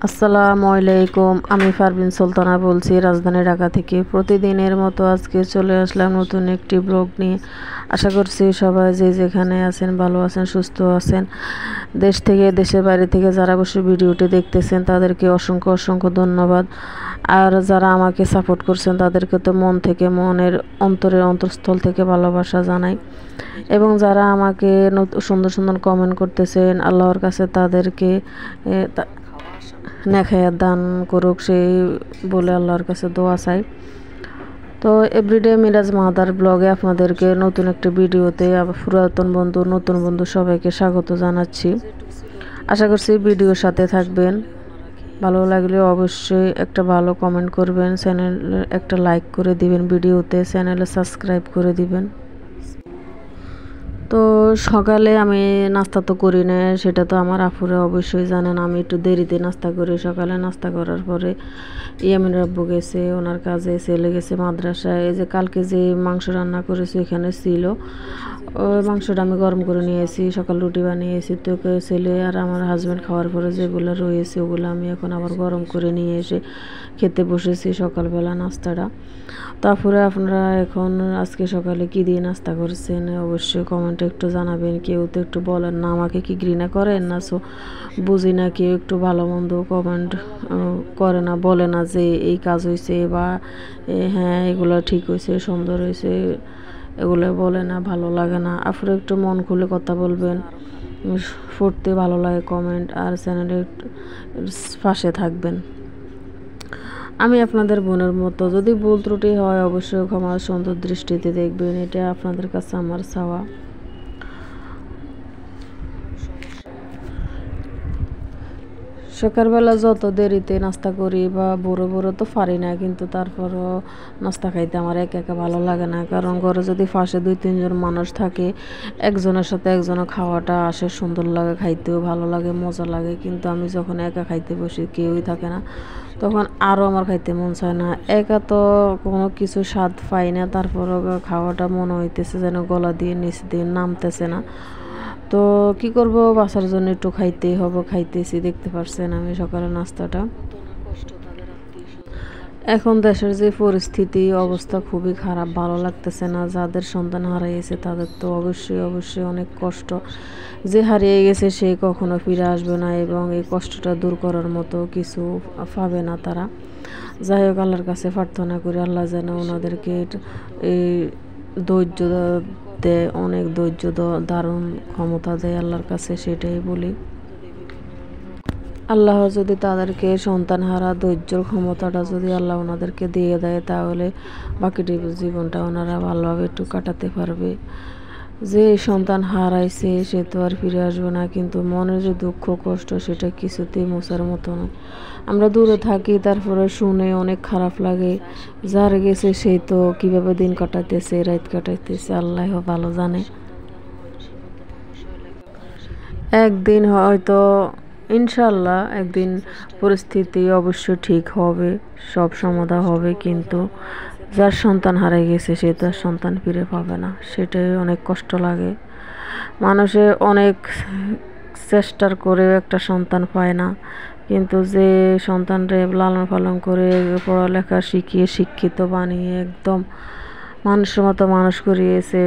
আসসালামু আলাইকুম। আমি পারভিন সুলতানা বলছি রাজধানী ঢাকা থেকে। প্রতিদিনের মতো আজকে চলে আসলাম নতুন একটি ব্লগ নিয়ে। আশা করছি সবাই যে যেখানে আছেন ভালো আছেন, সুস্থ আছেন। দেশ থেকে, দেশের বাইরে থেকে যারা বসে ভিডিওটি দেখতেছেন তাদেরকে অসংখ্য অসংখ্য ধন্যবাদ। আর যারা আমাকে সাপোর্ট করছেন তাদেরকে তো মন থেকে, মনের অন্তরের অন্তঃস্থল থেকে ভালোবাসা জানাই। এবং যারা আমাকে সুন্দর সুন্দর কমেন্ট করতেছেন, আল্লাহর কাছে তাদেরকে নেখায়াত দান করুক, সেই বলে আল্লাহর কাছে দোয়া চাই। তো এভরিডে মিরাজ মাহাদার ব্লগে আপনাদেরকে নতুন একটি ভিডিওতে পুরাতন বন্ধু, নতুন বন্ধু সবাইকে স্বাগত জানাচ্ছি। আশা করছি ভিডিওর সাথে থাকবেন। ভালো লাগলে অবশ্যই একটা ভালো কমেন্ট করবেন, চ্যানেলে একটা লাইক করে দিবেন, ভিডিওতে চ্যানেলে সাবস্ক্রাইব করে দিবেন। তো সকালে আমি নাস্তা তো করি না, সেটা তো আমার আপুরা অবশ্যই জানেন। আমি একটু দেরিতে নাস্তা করি। সকালে নাস্তা করার পরে ইয়ামিন আব্বু গেছে ওনার কাজে, ছেলে গেছে মাদ্রাসায়। এই যে কালকে যে মাংস রান্না করেছি এখানে ছিল, ওই মাংসটা আমি গরম করে নিয়েছি, সকাল রুটি বানিয়েছি। তো ছেলে আর আমার হাজব্যান্ড খাওয়ার পরে যেগুলো রয়েছে ওগুলো আমি এখন আবার গরম করে নিয়ে এসে খেতে বসেছি সকালবেলা নাস্তাটা। তারপরে আপনারা এখন আজকে সকালে কী দিয়ে নাস্তা করছেন অবশ্যই কমেন্টে একটু জানাবেন। কেউ তো একটু বলেন না আমাকে কি ঘৃণা করেন না, সো বুঝি না, কেউ একটু ভালো মন্দ কমেন্ট করে না, বলে না যে এই কাজ হয়েছে বা হ্যাঁ এগুলো ঠিক হয়েছে, সুন্দর হয়েছে, এগুলো বলে না, ভালো লাগে না। আপনারা একটু মন খুলে কথা বলবেন, পড়তে ভালো লাগে কমেন্ট, আর চ্যানেলের পাশে থাকবেন। আমি আপনাদের বোনের মতো, যদি ভুল ত্রুটি হয় অবশ্যই ক্ষমা সুন্দর দৃষ্টিতে দেখবেন, এটা আপনাদের কাছে আমার চাওয়া। সকালবেলা যত দেরিতে নাস্তা করি বা বড় বড় তো পারি না, কিন্তু তারপরও নাস্তা খাইতে আমার একা একা ভালো লাগে না। কারণ ঘরে যদি পাশে 2-3 জন মানুষ থাকে, একজনের সাথে একজনের খাওয়াটা আসে, সুন্দর লাগে, খাইতেও ভালো লাগে, মজা লাগে। কিন্তু আমি যখন একা খাইতে বসি, কেউই থাকে না, তখন আরও আমার খাইতে মন চায় না। একা তো কোনো কিছু স্বাদ পাই না, তারপরও খাওয়াটা মনে হইতেছে যেন গলা দিয়ে নিচ দিয়ে নামতেছে না। তো কি করব, বাসার জন্য একটু খাইতেই হবে, খাইতেছি। দেখতে পারছেন আমি সকালের নাস্তাটা। এখন দেশের যে পরিস্থিতি, অবস্থা খুবই খারাপ, ভালো লাগতেছে না। যাদের সন্তান হারিয়েছে তাদের তো অবশ্যই অবশ্যই অনেক কষ্ট। যে হারিয়ে গেছে সে কখনো ফিরে আসবে না, এবং এই কষ্টটা দূর করার মতো কিছু পাবে না তারা। যাই হোক, আল্লাহর কাছে প্রার্থনা করি আল্লাহ যেন ওনাদেরকে এই ধৈর্য দেয়, অনেক ধৈর্য দারুণ ক্ষমতা দেয় আল্লাহর কাছে, সেটাই বলি। আল্লাহ যদি তাদেরকে সন্তান হারা ধৈর্যর ক্ষমতাটা যদি আল্লাহ ওনাদেরকে দিয়ে দেয়, তাহলে বাকিটি জীবনটা ওনারা ভালোভাবে একটু কাটাতে পারবে। যে সন্তান হারাইছে সে তো আর ফিরে আসবে না, কিন্তু মনের যে দুঃখ কষ্ট সেটা কিছুতেই মোছার মতো নয়। আমরা দূরে থাকি, তারপরে শুনে অনেক খারাপ লাগে। যার গেছে সেই তো কীভাবে দিন কাটাইতেছে, রাত কাটাইতেছে আল্লাহ ভালো জানে। একদিন হয়তো ইনশাল্লাহ একদিন পরিস্থিতি অবশ্যই ঠিক হবে, সব সমাধান হবে। কিন্তু যার সন্তান হারিয়ে গেছে সে তার সন্তান ফিরে পাবে না, সেটাই অনেক কষ্ট লাগে। মানুষে অনেক চেষ্টার করেও একটা সন্তান পায় না, কিন্তু যে সন্তানরে লালন পালন করে পড়ালেখা শিখিয়ে শিক্ষিত বানিয়ে একদম মানুষের মতো মানুষ করিয়েছে,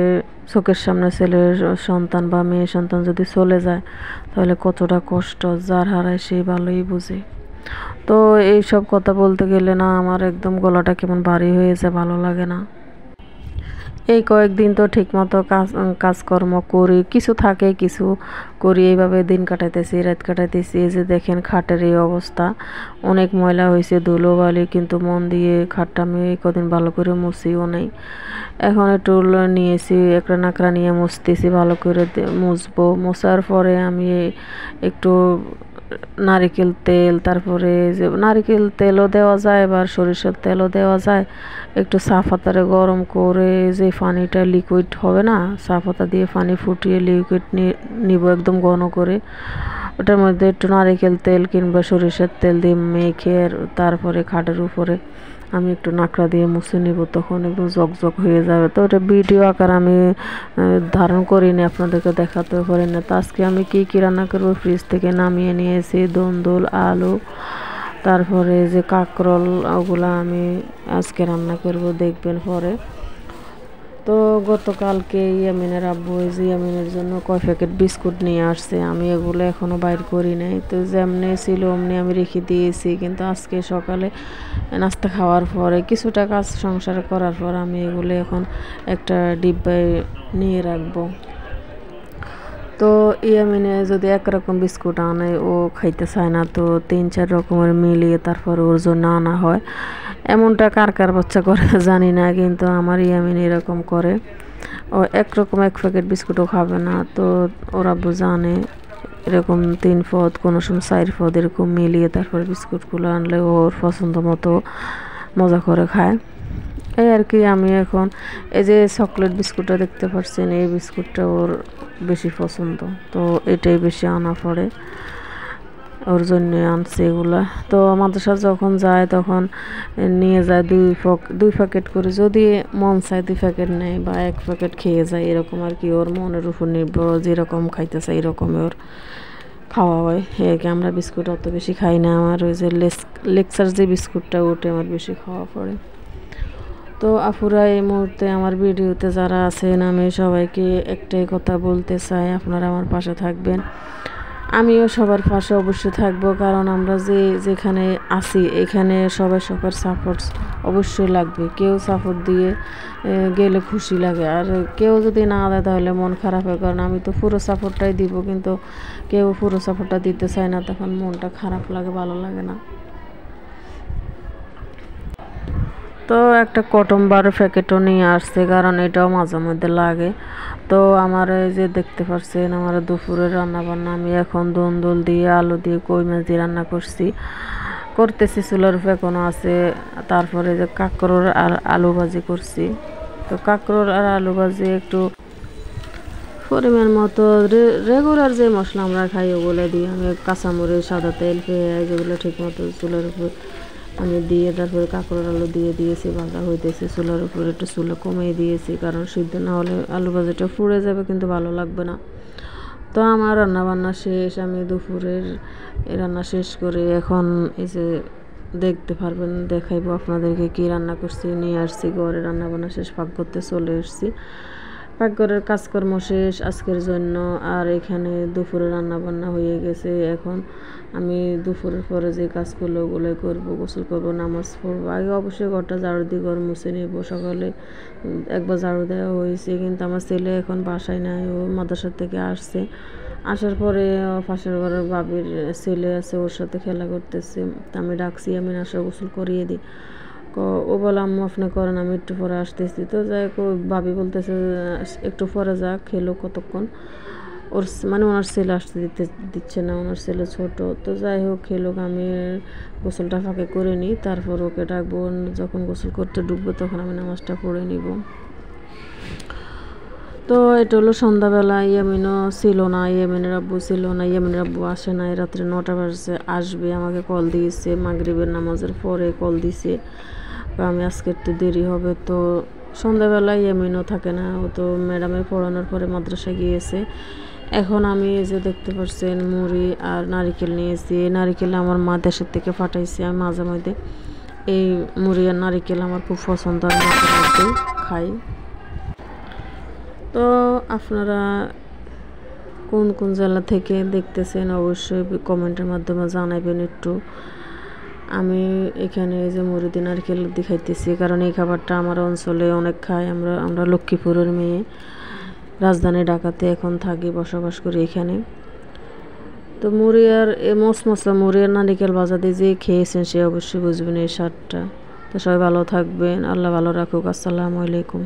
চোখের সামনে ছেলের সন্তান বা মেয়ের সন্তান যদি চলে যায় তাহলে কতটা কষ্ট যার হারায় সে ভালোই বুঝে। তো এইসব কথা বলতে গেলে না আমার একদম গলাটা কেমন ভারী হয়ে যায়, ভালো লাগে না। এই কয়েকদিন তো ঠিকমতো কাজকর্ম করি, কিছু থাকে কিছু করি, এইভাবে দিন কাটাইতেছি, রাত কাটাইতেছি। এই যে দেখেন খাটের এই অবস্থা, অনেক ময়লা হয়েছে, ধুলোবালি, কিন্তু মন দিয়ে খাটটা আমি কদিন ভালো করে মুছিও নেই। এখন একটু নিয়েছি, একটা নাকড়া নিয়ে মুছতেছি, ভালো করে মুছবো। মোছার পরে আমি একটু নারিকেল তেল, তারপরে যে নারিকেল তেলও দেওয়া যায়, এবার সরিষার তেলও দেওয়া যায়, একটু চা পাতারে গরম করে যে পানিটা লিকুইড হবে না, চা পাতা দিয়ে পানি ফুটিয়ে লিকুইড নিব একদম ঘন করে। ওটার মধ্যে একটু নারিকেল তেল কিংবা সরিষার তেল দিয়ে মেখে তারপরে খাটের উপরে আমি একটু নাকড়া দিয়ে মুছে নিব, তখন একটু জকজক হয়ে যাবে। তো ওটা ভিডিও আকার আমি ধারণ করিনি, আপনাদেরকে দেখাতে পারি না। তো আজকে আমি কি রান্না করব, ফ্রিজ থেকে নামিয়ে নিয়েছি দন্দুল, আলু, তারপরে যে কাঁকরোল, ওগুলো আমি আজকে রান্না করব, দেখবেন পরে। তো গতকালকে ইয়ামিনের আব্বু ইয়ামিনের জন্য কয় প্যাকেট বিস্কুট নিয়ে আসছে, আমি এগুলো এখনও বাইর করি নাই। তো যেমনি ছিল অমনি আমি রেখে দিয়েছি, কিন্তু আজকে সকালে নাস্তা খাওয়ার পরে কিছুটা কাজ সংসার করার পর আমি এগুলো এখন একটা ডিব্বায় নিয়ে রাখবো। তো ইয়ামিনে যদি একরকম বিস্কুট আনে ও খাইতে চায় না, তো 3-4 রকমের মিলিয়ে তারপর ওর জন্য আনা হয়। এমনটা কার কার বাচ্চা করে জানি না, কিন্তু আমার ইয়ামিন এরকম করে। ও এক প্যাকেট বিস্কুটও খাবে না। তো ওরা জানে এরকম 3 পদ, কোনো সময় 4 পদ এরকম মিলিয়ে তারপর বিস্কুটগুলো আনলে ওর পছন্দ মতো মজা করে খায়। এই আর কি। আমি এখন এই যে চকলেট বিস্কুটটা দেখতে পাচ্ছেন, এই বিস্কুটটা ওর বেশি পছন্দ, তো এটাই বেশি আনা পড়ে, ওর জন্য আনছে এগুলা। তো মাদ্রাসা যখন যায় তখন নিয়ে যায় 2 প্যাকেট করে, যদি মন চায় 2 প্যাকেট নেয় বা 1 প্যাকেট খেয়ে যায়, এরকম আর কি। ওর মনের উপর নির্ভর, যেরকম খাইতে চায় এরকম ওর খাওয়া হয়। একে আমরা বিস্কুট অত বেশি খাই না, আমার ওই যে লেকচার যে বিস্কুটটা ওটা আমার বেশি খাওয়া পড়ে। তো আপুরা, এই মুহূর্তে আমার ভিডিওতে যারা আছেন, আমি সবাইকে একটাই কথা বলতে চাই, আপনারা আমার পাশে থাকবেন। আমিও সবার পাশে অবশ্যই থাকবো, কারণ আমরা যেখানে আছি এখানে সবার সাপোর্ট অবশ্যই লাগবে। কেউ সাপোর্ট দিয়ে গেলে খুশি লাগে, আর কেউ যদি না দেয় তাহলে মন খারাপ হয়। কারণ আমি তো পুরো সাপোর্টটাই দিব, কিন্তু কেউ পুরো সাপোর্টটা দিতে চায় না, তখন মনটা খারাপ লাগে, ভালো লাগে না। তো একটা কটন বার প্যাকেটও নিয়ে আসছে, কারণ এটাও মাঝে মধ্যে লাগে। তো আমার এই যে দেখতে পাচ্ছেন, আমার দুপুরের রান্না বান্না আমি এখন দন্দুল দিয়ে, আলু দিয়ে, কই মাছ দিয়ে রান্না করতেছি, চুলার উপর এখনো আছে। তারপরে যে কাঁকরোল আর আলু ভাজি করছি। তো কাঁকরোল আর আলু ভাজি একটু পরিমাণ মতো রেগুলার যে মশলা আমরা খাই ওগুলো দিয়ে, আমি কাঁচামরিচ, সাদা তেল, পেঁয়াজ এগুলো ঠিক মতো চুলার উপর আমি দিয়ে তারপরে কাঁকরোল আলু দিয়ে দিয়েছি, ভাজা হইতেছে। চুলার উপরে একটু চুলা কমিয়ে দিয়েছি, কারণ সিদ্ধ না হলে আলু ভাজাটা পুড়ে যাবে, কিন্তু ভালো লাগবে না। তো আমার রান্নাবান্না শেষ, আমি দুপুরের রান্না শেষ করে এখন এই যে দেখতে পারবেন, দেখাইবো আপনাদেরকে কি রান্না করছি। নিয়ে আসছি ঘরে, রান্নাবান্না শেষ, পাক করতে চলে এসেছি। পাকঘরের কাজকর্ম শেষ আজকের জন্য। আর এখানে দুপুরে রান্না বান্না হয়ে গেছে। এখন আমি দুপুরের পরে যে কাজগুলো ওগুলো করবো, গোসল করবো, নামাজ পড়বো। আগে অবশ্যই ঘরটা ঝাড়ু দিয়ে ঘর মুছে নেবো। সকালে একবার ঝাড়ু দেওয়া হয়েছে, কিন্তু আমার ছেলে এখন বাসায় নাই, ও মাদ্রাসা থেকে আসছে। আসার পরে পাশের ঘরের বাবির ছেলে আছে, ওর সাথে খেলা করতেছে। আমি ডাকছি, আমি আসা গোসল করিয়ে দিই। ও বলে আম্মু আপনি করেন, আমি একটু পরে আসতেছি। তো যাই হোক, ভাবি বলতেছে একটু পরে যা, খেলো কতক্ষণ। ওনার ছেলে আসতে দিচ্ছে না, ওনার ছেলে ছোট। তো যাই হোক, খেলোক, আমি গোসলটা ফাঁকে করে নিই, তারপর ওকে ডাকবো। যখন গোসল করতে ঢুকবো তখন আমি নামাজটা পড়ে নিব। তো এটা হলো সন্ধ্যাবেলা। ইয়ামিনও ছিল না, ইয়ামিনের আব্বু ছিল না, ইয়ামিনের আব্বু আসে নাই, রাত্রে 9টা বাজে আসবে। আমাকে কল দিয়েছে, মাগরিবের নামাজের পরে কল দিছে, আমি আজকে একটু দেরি হবে। তো সন্ধ্যাবেলা ইয়ামিনও থাকে না, ও তো ম্যাডামের পড়ানোর পরে মাদ্রাসায় গিয়েছে। এখন আমি এই যে দেখতে পাচ্ছেন মুড়ি আর নারিকেল নিয়েছি। এই নারিকেল আমার মা দেশের থেকে পাঠাইছে, আমি মাঝে মধ্যে এই মুড়ি আর নারিকেল আমার খুব পছন্দ, আমি মাঝে মধ্যে খাই। তো আপনারা কোন কোন জেলা থেকে দেখতেছেন অবশ্যই কমেন্টের মাধ্যমে জানাবেন একটু। আমি এখানে এই যে মুড়ি দিয়ে নারকেল দিয়ে খাইতেছি, কারণ এই খাবারটা আমার অঞ্চলে অনেক খাই। আমরা লক্ষ্মীপুরের মেয়ে, রাজধানী ঢাকাতে এখন থাকি, বসবাস করি এখানে। তো মুড়ি আর মশলা মুড়ি আর নারিকেল ভাজা দিয়ে যে খেয়েছেন সে অবশ্যই বুঝবেন এই স্বাদটা। তো সবাই ভালো থাকবেন, আল্লাহ ভালো রাখুক। আসসালামু আলাইকুম।